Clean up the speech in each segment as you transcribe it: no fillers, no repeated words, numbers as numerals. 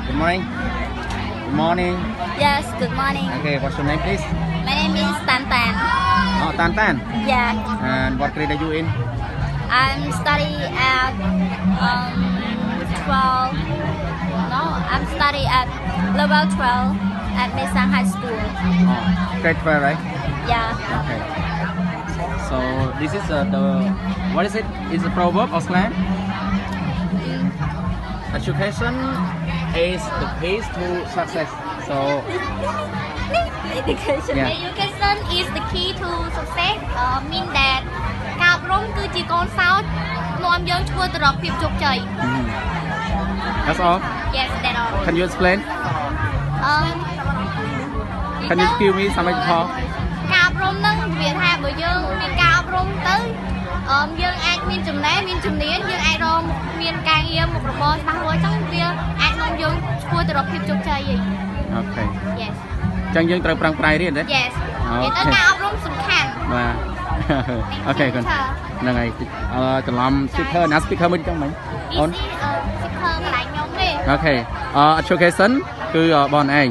Good morning. Good morning. Yes, good morning. Okay, what's your name, please? My name is Tan Tan. Oh, Tan Tan. Yeah, And what grade are you in? I'm studying at 12. No, I'm studying at level 12 at Mesang High School. Oh, grade 12, right? Yeah. Okay. So this is what is it? Is a proverb or slang? Education is the keys to success. So Education. Yeah. Education is the key to success. Mean that ការអប់រំគឺជាកូនសោតនាំយើងធ្វើទៅរកភាពជោគជ័យ that's all. Yes, that's all. Can you explain? Can you give me some example? ការអប់រំហ្នឹងវាថាបើយើងមានការអប់រំទៅយើងអាចមានចំណេះមានជំនាញយើងអាចរកមានការងារមុខរបរច្បាស់លាស់អញ្ចឹងវាអាចនាំយើងធ្វើទៅរកភាពជោគជ័យហី Okay. Yes. អញ្ចឹងយើងត្រូវប្រឹងប្រែងរៀនទេ Yes. និយាយទៅការអប់រំសំខាន់ បាទ Okay គាត់ហ្នឹងហើយច្រឡំ speaker ណា speaker មួយចឹងមិញអូន speaker កន្លែងខ្ញុំទេ Okay education គឺបងឯង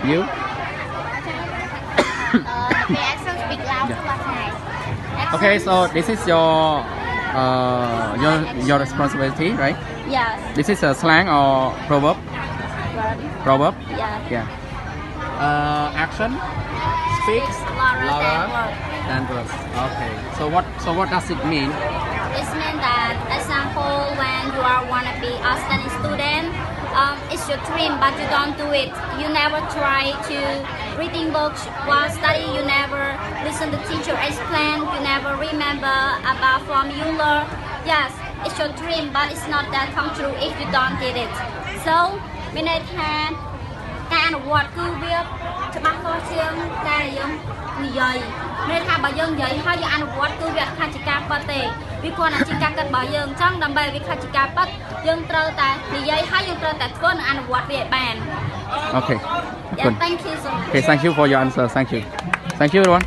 you the accent speak loud to us guys. Okay so this is your responsibility right Yes. this is a slang or proverb proverb Yeah. yeah action speaks louder than words okay so what does it mean It means that, example, when you are wanna be a studying student, it's your dream, but you don't do it. You never try to reading books while studying. You never listen to teacher explain. You never remember about formula. Yes, it's your dream, but it's not that come true if you don't did it. So, មានន័យថាការអនុវត្តគឺវាច្បាស់លាស់ជាងការយើងនិយាយមានន័យថាបើយើងនិយាយហើយយើងអនុវត្តគឺវាអត់ខាត់ជាការពិតទេវាគ្រាន់តែជាការគិតរបស់យើងអញ្ចឹងដើម្បីវាខាត់ជាការពិតយើងត្រូវតែនិយាយហើយយើងត្រូវតែធ្វើនិងអនុវត្តវាឲ្យបាន okay Yeah, thank you so much okay thank you for your answer thank you everyone